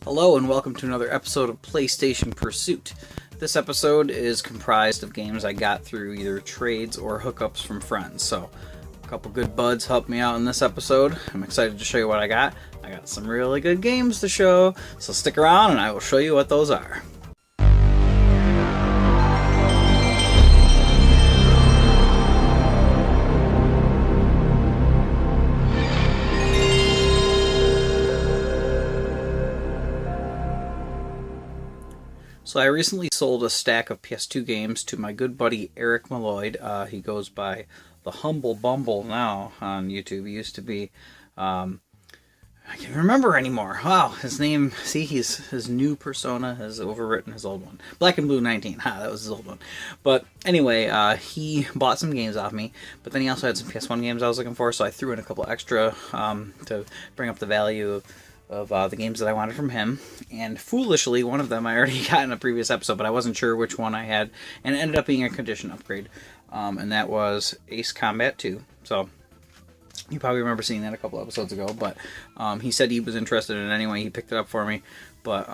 Hello and welcome to another episode of PlayStation Pursuit. This episode is comprised of games I got through either trades or hookups from friends. So, a couple good buds helped me out in this episode. I'm excited to show you what I got. I got some really good games to show, so stick around and I will show you what those are. So I recently sold a stack of PS2 games to my good buddy Eric Malloyd. He goes by the Humble Bumble now on YouTube. He used to be, I can't remember anymore. Wow, his name, see, his new persona has overwritten his old one. Black and Blue 19, that was his old one. But anyway, he bought some games off me, but then he also had some PS1 games I was looking for, so I threw in a couple extra to bring up the value of the games that I wanted from him. And foolishly, one of them I already got in a previous episode, but I wasn't sure which one I had, and it ended up being a condition upgrade, and that was Ace Combat 2. So you probably remember seeing that a couple episodes ago, but he said he was interested in it anyway. He picked it up for me, but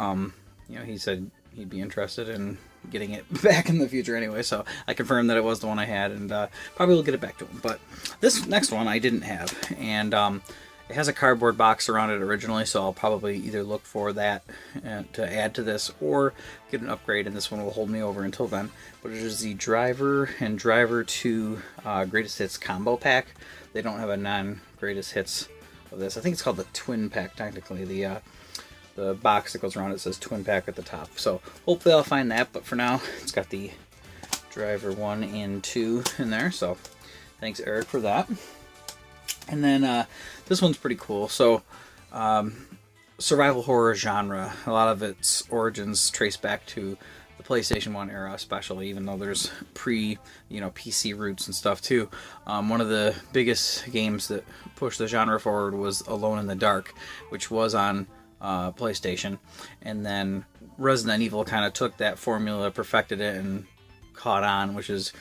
he said he'd be interested in getting it back in the future anyway, so I confirmed that it was the one I had, and probably will get it back to him. But this next one I didn't have, and it has a cardboard box around it originally, so I'll probably either look for that to add to this or get an upgrade, and this one will hold me over until then. But it is the Driver and Driver 2 Greatest Hits Combo Pack. They don't have a non-Greatest Hits of this. I think it's called the Twin Pack, technically. The box that goes around it says Twin Pack at the top. So hopefully I'll find that, but for now, it's got the Driver 1 and 2 in there, so thanks, Eric, for that. And then this one's pretty cool. So, survival horror genre. A lot of its origins trace back to the PlayStation 1 era, especially, even though there's PC roots and stuff too. One of the biggest games that pushed the genre forward was Alone in the Dark, which was on PlayStation. And then Resident Evil kind of took that formula, perfected it, and caught on, which is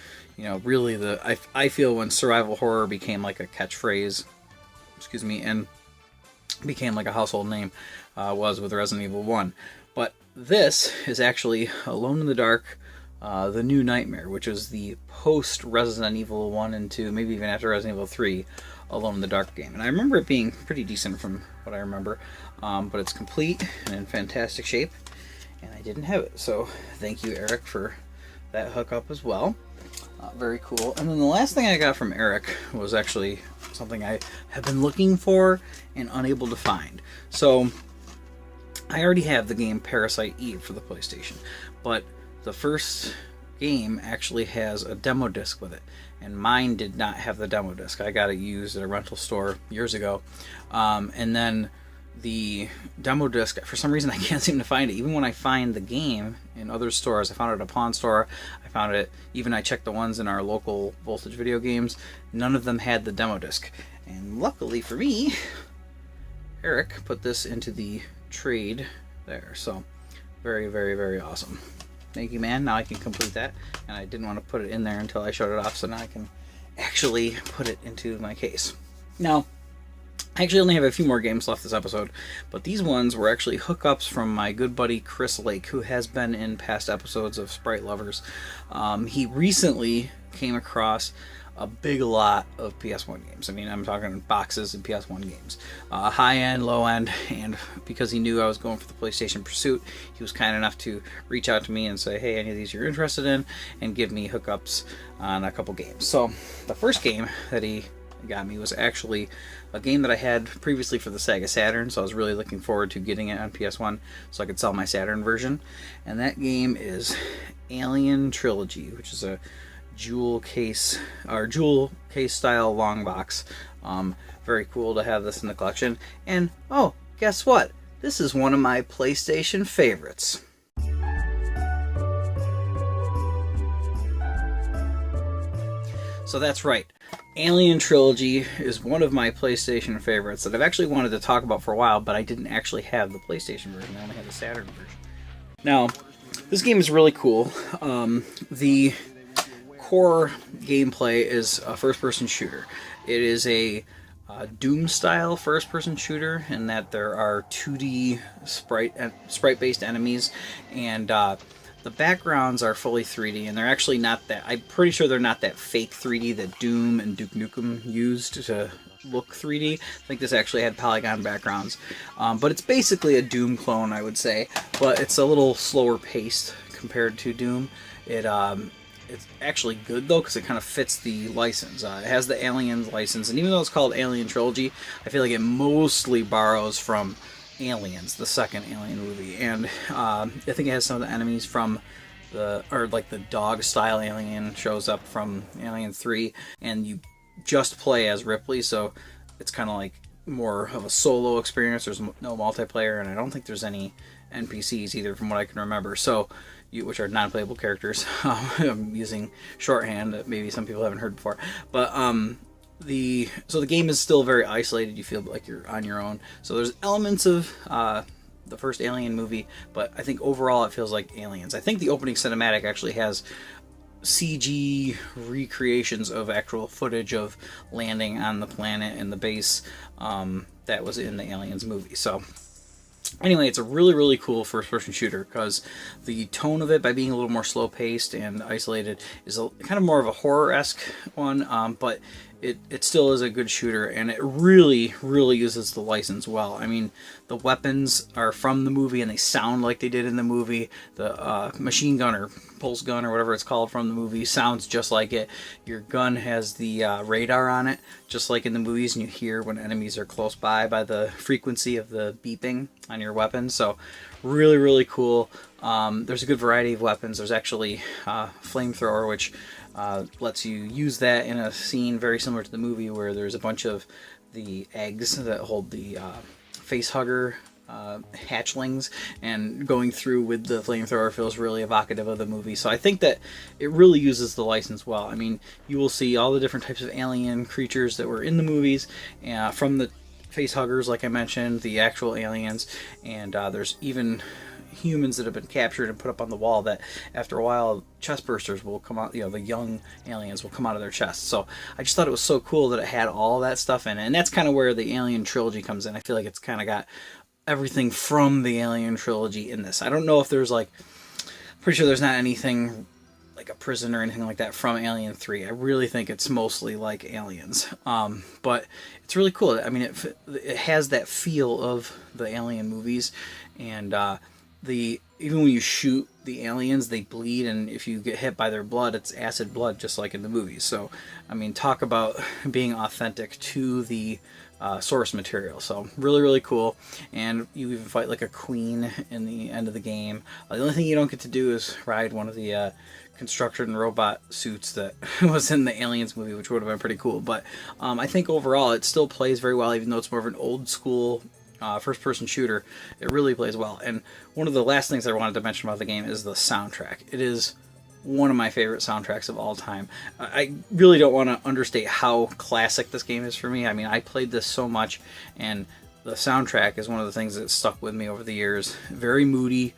really I feel when survival horror became like a catchphrase, and became like a household name, was with Resident Evil 1. But this is actually Alone in the Dark, The New Nightmare, which is the post Resident Evil 1 and 2, maybe even after Resident Evil 3, Alone in the Dark game. And I remember it being pretty decent from what I remember, but it's complete and in fantastic shape, and I didn't have it. So thank you, Eric, for that hookup as well. Very cool. And then the last thing I got from Eric was actually something I have been looking for and unable to find. So I already have the game Parasite Eve for the PlayStation, but the first game actually has a demo disc with it, and mine did not have the demo disc. I got it used at a rental store years ago, and then the demo disc, for some reason I can't seem to find it. Even when I find the game in other stores, I found it at a pawn store, I checked the ones in our local Voltage Video Games, none of them had the demo disc. And luckily for me, Eric put this into the trade there, so very, very, very awesome. Thank you, man. Now I can complete that, and I didn't want to put it in there until I showed it off, so now I can actually put it into my case. Now, I actually only have a few more games left this episode, but these ones were actually hookups from my good buddy Chris Lake, who has been in past episodes of Sprite Lovers. He recently came across a big lot of PS1 games. I mean, I'm talking boxes of PS1 games. High end, low end, and because he knew I was going for the PlayStation Pursuit, he was kind enough to reach out to me and say, hey, any of these you're interested in, and give me hookups on a couple games. So, the first game that he got me was actually a game that I had previously for the Sega Saturn, so I was really looking forward to getting it on PS1 so I could sell my Saturn version. And that game is Alien Trilogy, which is a jewel case style long box. Very cool to have this in the collection. And oh, guess what? This is one of my PlayStation favorites. So that's right. Alien Trilogy is one of my PlayStation favorites that I've actually wanted to talk about for a while, but I didn't actually have the PlayStation version. I only had the Saturn version. Now, this game is really cool. The core gameplay is a first-person shooter. It is a Doom-style first-person shooter in that there are 2D sprite-based enemies, and the backgrounds are fully 3D, and they're actually not that. I'm pretty sure they're not that fake 3D that Doom and Duke Nukem used to look 3D. I think this actually had polygon backgrounds, but it's basically a Doom clone, I would say. But it's a little slower paced compared to Doom. It's actually good though because it kind of fits the license. It has the Aliens license, and even though it's called Alien Trilogy, I feel like it mostly borrows from Aliens, the second Alien movie, and I think it has some of the enemies from the dog style alien shows up from Alien 3, and you just play as Ripley, so it's kind of like more of a solo experience. There's no multiplayer, and I don't think there's any NPCs either from what I can remember, so which are non-playable characters. I'm using shorthand that maybe some people haven't heard before, but the game is still very isolated. You feel like you're on your own, so there's elements of the first Alien movie, but I think overall it feels like Aliens. I think the opening cinematic actually has CG recreations of actual footage of landing on the planet and the base that was in the Aliens movie. So anyway, it's a really, really cool first-person shooter because the tone of it, by being a little more slow-paced and isolated, is kind of more of a horror-esque one, but it still is a good shooter, and it really, really uses the license well. I mean, the weapons are from the movie, and they sound like they did in the movie. The machine gun or pulse gun or whatever it's called from the movie sounds just like it. Your gun has the radar on it, just like in the movies, and you hear when enemies are close by the frequency of the beeping on your weapon. So really, really cool. There's a good variety of weapons. There's actually flamethrower, which lets you use that in a scene very similar to the movie where there's a bunch of the eggs that hold the face hugger hatchlings, and going through with the flamethrower feels really evocative of the movie. So I think that it really uses the license well. I mean, you will see all the different types of alien creatures that were in the movies, from the face huggers, like I mentioned, the actual aliens, and there's even humans that have been captured and put up on the wall that after a while chest bursters will come out, the young aliens will come out of their chests. So I just thought it was so cool that it had all that stuff in it, and that's kind of where the Alien trilogy comes in. I feel like it's kind of got everything from the Alien trilogy in this. I don't know if there's pretty sure there's not anything like a prison or anything like that from Alien 3. I really think it's mostly like Aliens, but it's really cool. I mean, it has that feel of the Alien movies, and even when you shoot the aliens, they bleed, and if you get hit by their blood, it's acid blood, just like in the movies. So, I mean, talk about being authentic to the source material. So, really, really cool. And you even fight like a queen in the end of the game. The only thing you don't get to do is ride one of the construction robot suits that was in the Aliens movie, which would have been pretty cool. But I think overall, it still plays very well, even though it's more of an old school first-person shooter. It really plays well. And one of the last things I wanted to mention about the game is the soundtrack. It is one of my favorite soundtracks of all time. I really don't want to understate how classic this game is for me. I mean, I played this so much, and the soundtrack is one of the things that stuck with me over the years. Very moody,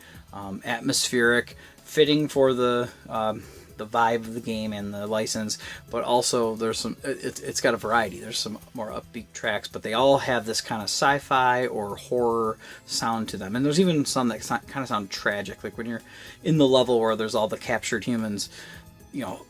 atmospheric, fitting for the vibe of the game and the license, but also there's some, it's got a variety. There's some more upbeat tracks, but they all have this kind of sci-fi or horror sound to them. And there's even some that kind of sound tragic, like when you're in the level where there's all the captured humans,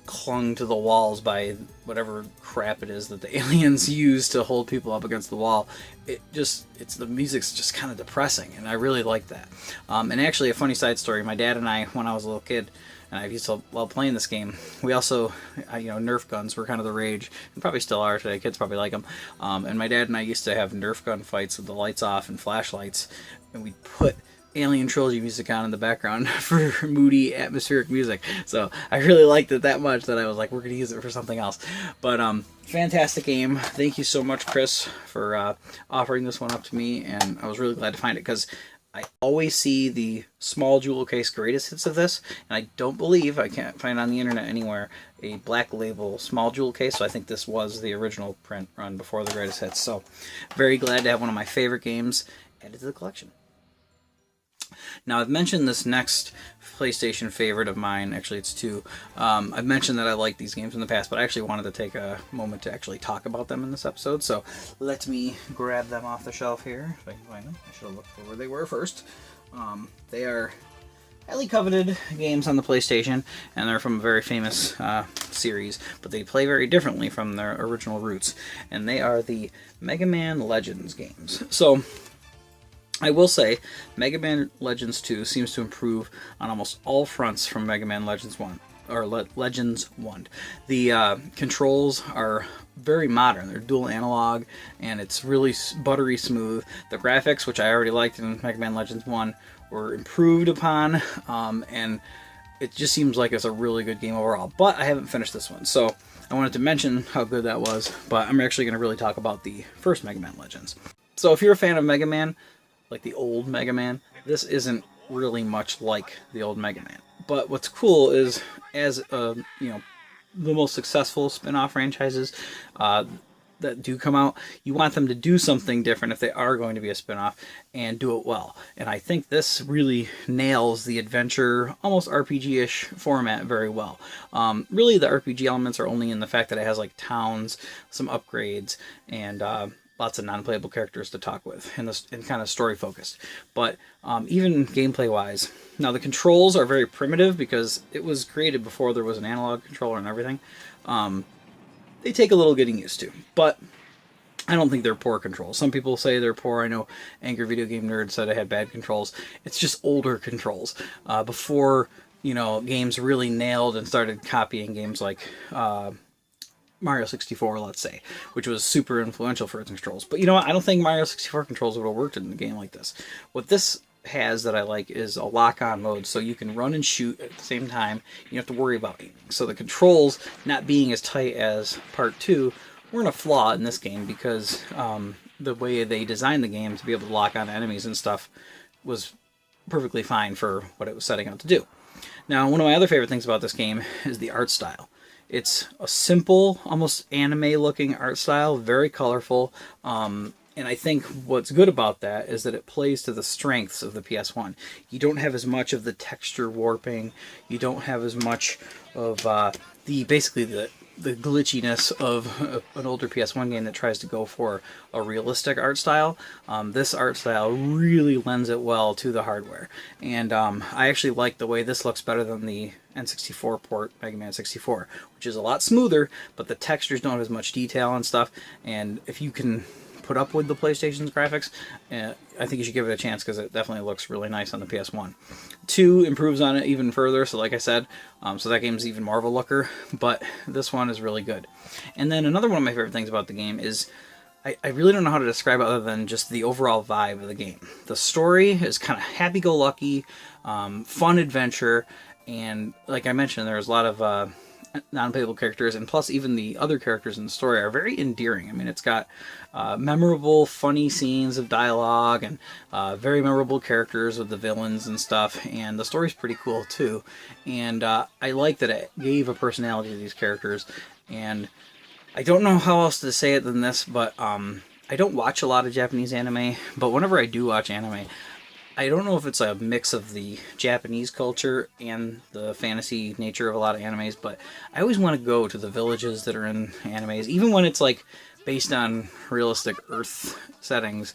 clung to the walls by whatever crap it is that the aliens use to hold people up against the wall. The music's just kind of depressing, and I really like that. And actually, a funny side story, my dad and I, when I was a little kid, and I used to love playing this game, we also, Nerf guns were kind of the rage, and probably still are today. Kids probably like them. And my dad and I used to have Nerf gun fights with the lights off and flashlights, and we'd put Alien Trilogy music on in the background for moody, atmospheric music. So I really liked it that much that I was like, we're going to use it for something else. But fantastic game. Thank you so much, Chris, for offering this one up to me, and I was really glad to find it, because I always see the small jewel case greatest hits of this, and I don't believe, I can't find on the internet anywhere, a black label small jewel case, so I think this was the original print run before the greatest hits. So very glad to have one of my favorite games added to the collection. Now, I've mentioned this next PlayStation favorite of mine. Actually, it's two. I've mentioned that I like these games in the past, but I actually wanted to take a moment to actually talk about them in this episode. So let me grab them off the shelf here, if I can find them. I should have looked for where they were first. They are highly coveted games on the PlayStation, and they're from a very famous series, but they play very differently from their original roots. And they are the Mega Man Legends games. So I will say, Mega Man Legends 2 seems to improve on almost all fronts from Mega Man Legends 1, or Legends 1. The controls are very modern. They're dual analog, and it's really buttery smooth. The graphics, which I already liked in Mega Man Legends 1, were improved upon, and it just seems like it's a really good game overall. But I haven't finished this one, so I wanted to mention how good that was, but I'm actually going to really talk about the first Mega Man Legends. So if you're a fan of Mega Man, like the old Mega Man, this isn't really much like the old Mega Man. But what's cool is, as the most successful spin-off franchises that do come out, you want them to do something different if they are going to be a spin-off, and do it well. And I think this really nails the adventure, almost RPG-ish format very well. Really, the RPG elements are only in the fact that it has like towns, some upgrades, and lots of non-playable characters to talk with, and kind of story focused. But even gameplay wise, now the controls are very primitive because it was created before there was an analog controller and everything. They take a little getting used to, but I don't think they're poor controls. Some people say they're poor. I know Angry Video Game Nerd said I had bad controls. It's just older controls. Before games really nailed and started copying games like Mario 64, let's say, which was super influential for its controls. But you know what? I don't think Mario 64 controls would have worked in a game like this. What this has that I like is a lock-on mode, so you can run and shoot at the same time. You don't have to worry about aiming. So the controls not being as tight as Part 2 weren't a flaw in this game, because the way they designed the game to be able to lock on enemies and stuff was perfectly fine for what it was setting out to do. Now, one of my other favorite things about this game is the art style. It's a simple, almost anime-looking art style, very colorful, and I think what's good about that is that it plays to the strengths of the PS1. You don't have as much of the texture warping, you don't have as much of basically the glitchiness of an older PS1 game that tries to go for a realistic art style. This art style really lends it well to the hardware, and I actually like the way this looks better than the N64 port, Mega Man 64, which is a lot smoother, but the textures don't have as much detail and stuff. And if you can put up with the PlayStation's graphics, I think you should give it a chance, because it definitely looks really nice on the PS1. 2 improves on it even further, so like I said, so that game's even more of a looker, but this one is really good. And then another one of my favorite things about the game is, I really don't know how to describe it other than just the overall vibe of the game. The story is kind of happy-go-lucky, fun adventure, and like I mentioned, there's a lot of non-playable characters, and plus even the other characters in the story are very endearing. I mean, it's got memorable, funny scenes of dialogue, and very memorable characters with the villains and stuff, and the story's pretty cool too. And I like that it gave a personality to these characters, and I don't know how else to say it than this, but I don't watch a lot of Japanese anime, but whenever I do watch anime, I don't know if it's a mix of the Japanese culture and the fantasy nature of a lot of animes, but I always want to go to the villages that are in animes, even when it's like based on realistic Earth settings.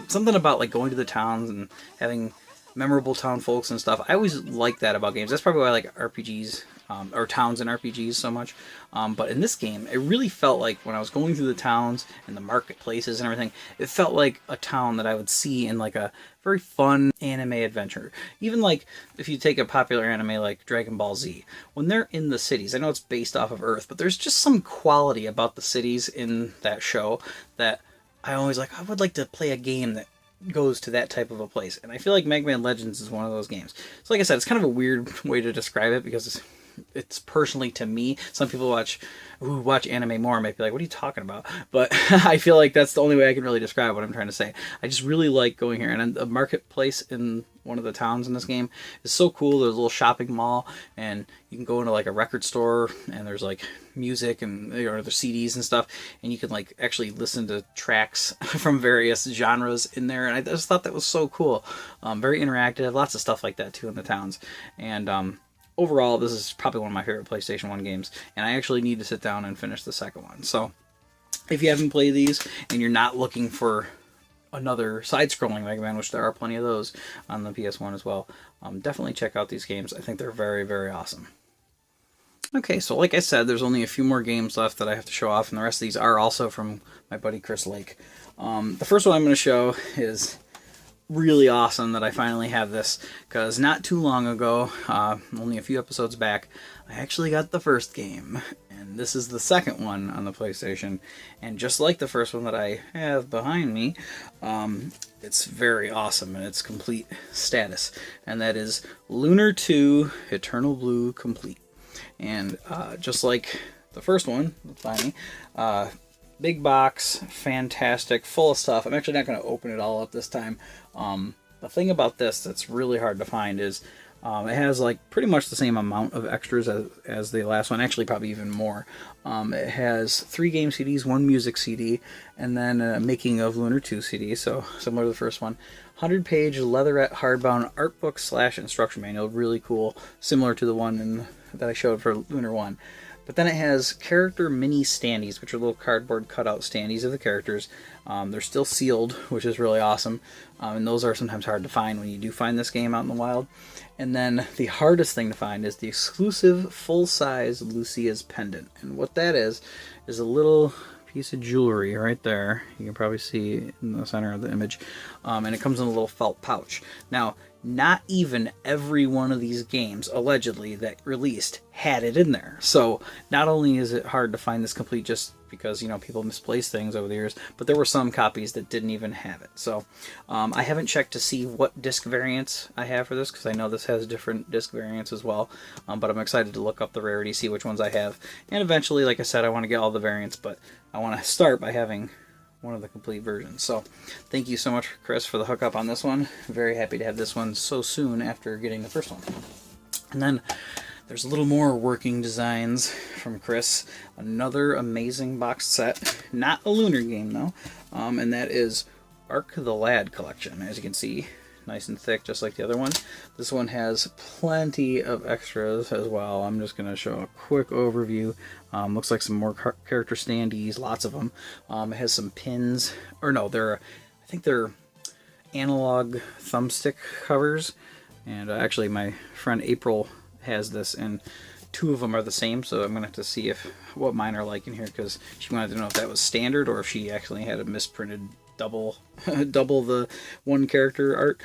Something about like going to the towns and having memorable town folks and stuff. I always like that about games. That's probably why I like RPGs, or towns and RPGs so much. But in this game, it really felt like when I was going through the towns and the marketplaces and everything, it felt like a town that I would see in like a very fun anime adventure. Even like if you take a popular anime like Dragon Ball Z, when they're in the cities, I know it's based off of Earth, but there's just some quality about the cities in that show that I always like. I would like to play a game that goes to that type of a place, and I feel like Mega Man Legends is one of those games. So like I said, it's kind of a weird way to describe it, because it's personally to me. Some people who watch anime more might be like, what are you talking about? But I feel like that's the only way I can really describe what I'm trying to say. I just really like going here, and the marketplace in one of the towns in this game is so cool. There's a little shopping mall, and you can go into like a record store, and there's like music and there's CDs and stuff, and you can like actually listen to tracks from various genres in there. And I just thought that was so cool. Very interactive, lots of stuff like that too in the towns. And overall, this is probably one of my favorite PlayStation 1 games, and I actually need to sit down and finish the second one. So if you haven't played these and you're not looking for another side-scrolling Mega Man, which there are plenty of those on the PS1 as well, definitely check out these games. I think they're very, very awesome. Okay, so like I said, there's only a few more games left that I have to show off, and the rest of these are also from my buddy Chris Lake. The first one I'm going to show is really awesome that I finally have this, because not too long ago, only a few episodes back, I actually got the first game, and this is the second one on the PlayStation, and just like the first one that I have behind me, it's very awesome in its complete status, and that is Lunar 2 Eternal Blue Complete. And just like the first one, behind me, big box, fantastic, full of stuff. I'm actually not going to open it all up this time. The thing about this that's really hard to find is it has like pretty much the same amount of extras as the last one, actually probably even more. It has 3 game CDs, 1 music CD, and then a Making of Lunar 2 CD, so similar to the first one. 100-page leatherette hardbound art book / instruction manual, really cool, similar to the one that I showed for Lunar 1. But then it has character mini standees, which are little cardboard cutout standees of the characters. They're still sealed, which is really awesome. And those are sometimes hard to find when you do find this game out in the wild. And then the hardest thing to find is the exclusive full-size Lucia's pendant. And what that is a little piece of jewelry right there. You can probably see in the center of the image. And it comes in a little felt pouch. Now, not even every one of these games, allegedly, that released had it in there. So not only is it hard to find this complete just because, you know, people misplace things over the years, but there were some copies that didn't even have it. So I haven't checked to see what disc variants I have for this, because I know this has different disc variants as well. But I'm excited to look up the rarity, see which ones I have. And eventually, like I said, I want to get all the variants, but I want to start by having one of the complete versions. So thank you so much, Chris, for the hookup on this one. Very happy to have this one so soon after getting the first one. And then there's a little more working designs from Chris. Another amazing box set. Not a Lunar game, though. And that is Ark the Lad Collection. As you can see, nice and thick, just like the other one. This one has plenty of extras as well. I'm just going to show a quick overview. Looks like some more character standees, lots of them. It has some pins, or no, I think they're analog thumbstick covers. And actually, my friend April has this, and 2 of them are the same, so I'm going to have to see what mine are like in here, because she wanted to know if that was standard or if she actually had a misprinted double the one character art.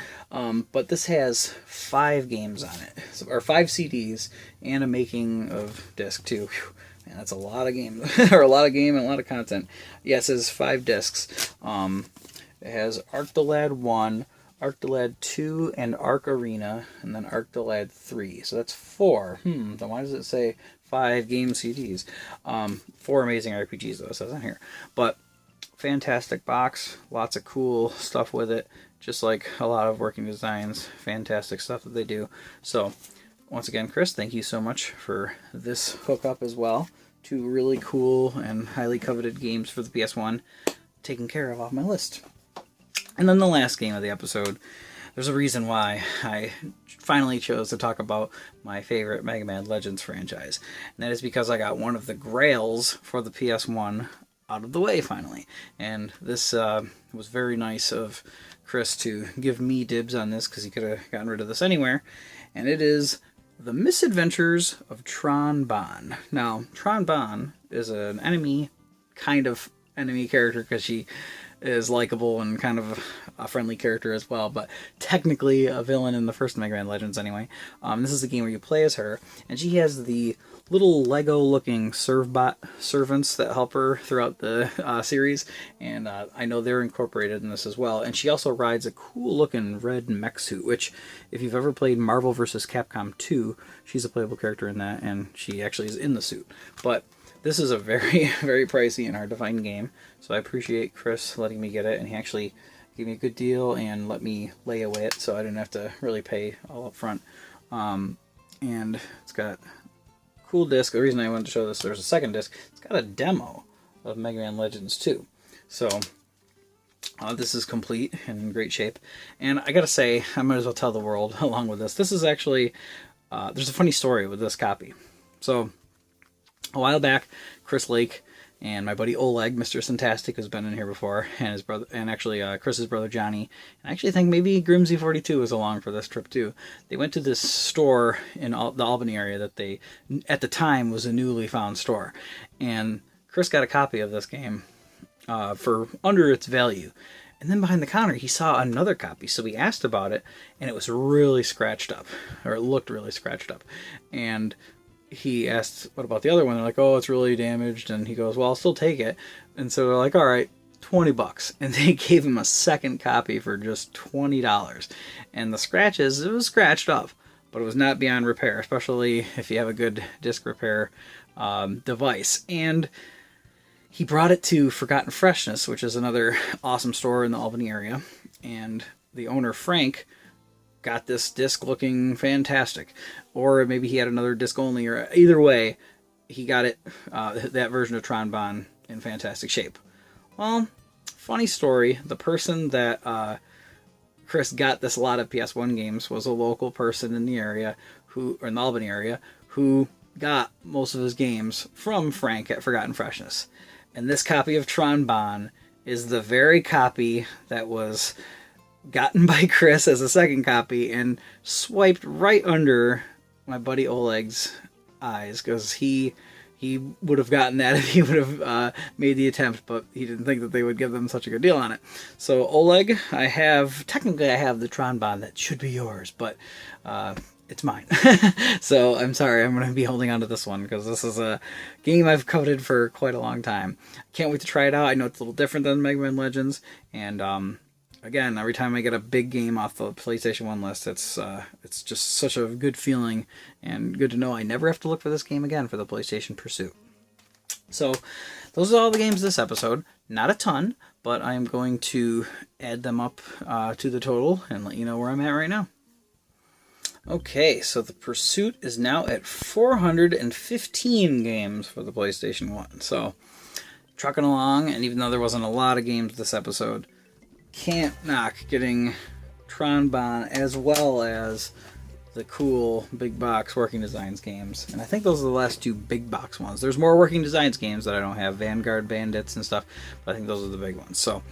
But this has 5 games on it, or 5 CDs, and a making of disc too. Whew. Man, that's a lot of games, or a lot of game and a lot of content. Yeah, it says 5 discs. It has Ark the Lad 1, Ark the Lad 2, and Ark Arena, and then Ark the Lad 3. So that's 4. Then why does it say 5 game CDs? 4 amazing RPGs, though, it says on here. But fantastic box, lots of cool stuff with it, just like a lot of working designs. Fantastic stuff that they do. So once again, Chris, thank you so much for this hookup as well. 2 really cool and highly coveted games for the PS1 taken care of off my list. And then the last game of the episode, there's a reason why I finally chose to talk about my favorite Mega Man Legends franchise. And that is because I got one of the grails for the PS1 out of the way finally. And this was very nice of Chris to give me dibs on this, because he could have gotten rid of this anywhere. And it is The Misadventures of Tron Bonne. Now, Tron Bonne is an kind of enemy character, because she is likable and kind of a friendly character as well, but technically a villain in the first Mega Man Legends anyway. This is the game where you play as her, and she has the little Lego-looking Servbot servants that help her throughout the series, and I know they're incorporated in this as well. And she also rides a cool-looking red mech suit, which, if you've ever played Marvel vs. Capcom 2, she's a playable character in that, and she actually is in the suit. But this is a very, very pricey and hard-to-find game, so I appreciate Chris letting me get it, and he actually gave me a good deal and let me lay away it, so I didn't have to really pay all up front. And it's got a cool disc. The reason I wanted to show this, there's a second disc. It's got a demo of Mega Man Legends 2. So this is complete and in great shape. And I gotta say, I might as well tell the world along with this. This is actually, there's a funny story with this copy. So a while back, Chris Lake and my buddy Oleg, Mr. Fantastic, who's been in here before, and his brother, and actually Chris's brother Johnny, and I actually think maybe Grimsy42 was along for this trip too. They went to this store in the Albany area that they, at the time, was a newly found store, and Chris got a copy of this game for under its value. And then behind the counter, he saw another copy, so he asked about it, and it was really scratched up, or it looked really scratched up, and he asked, what about the other one? They're like, oh, it's really damaged. And he goes, well, I'll still take it. And so they're like, all right, $20. And they gave him a second copy for just $20. And the scratches, it was scratched up, but it was not beyond repair, especially if you have a good disc repair device. And he brought it to Forgotten Freshness, which is another awesome store in the Albany area. And the owner, Frank, got this disc looking fantastic, or maybe he had another disc only, or either way, he got it, that version of Tron Bonne in fantastic shape. Well, funny story, the person that Chris got this lot of PS1 games was a local person in the area, or in the Albany area, who got most of his games from Frank at Forgotten Freshness. And this copy of Tron Bonne is the very copy that was gotten by Chris as a second copy and swiped right under my buddy Oleg's eyes, because he would have gotten that if he would have made the attempt, but he didn't think that they would give them such a good deal on it. So Oleg, technically I have the Tron Bonne that should be yours, but it's mine. So I'm sorry, I'm going to be holding on to this one, because this is a game I've coveted for quite a long time. Can't wait to try it out. I know it's a little different than Mega Man Legends, and again, every time I get a big game off the PlayStation 1 list, it's just such a good feeling, and good to know I never have to look for this game again for the PlayStation Pursuit. So, those are all the games this episode. Not a ton, but I'm going to add them up to the total and let you know where I'm at right now. Okay, so the Pursuit is now at 415 games for the PlayStation 1. So, trucking along, and even though there wasn't a lot of games this episode, can't knock getting Tron Bonne as well as the cool big box Working Designs games. And I think those are the last two big box ones. There's more Working Designs games that I don't have, Vanguard Bandits and stuff, but I think those are the big ones. So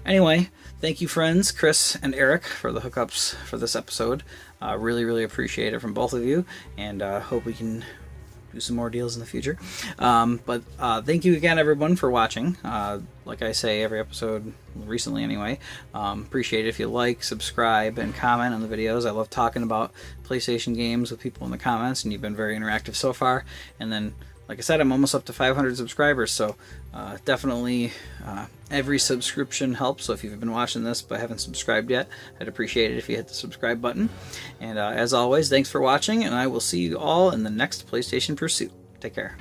anyway, thank you friends, Chris and Eric, for the hookups for this episode. Really, really appreciate it from both of you, and hope we can do some more deals in the future. But thank you again, everyone, for watching. Like I say every episode, recently anyway, appreciate it if you like, subscribe, and comment on the videos. I love talking about PlayStation games with people in the comments, and you've been very interactive so far. And then, like I said, I'm almost up to 500 subscribers, so definitely every subscription helps. So if you've been watching this but haven't subscribed yet, I'd appreciate it if you hit the subscribe button. And as always, thanks for watching, and I will see you all in the next PlayStation Pursuit. Take care.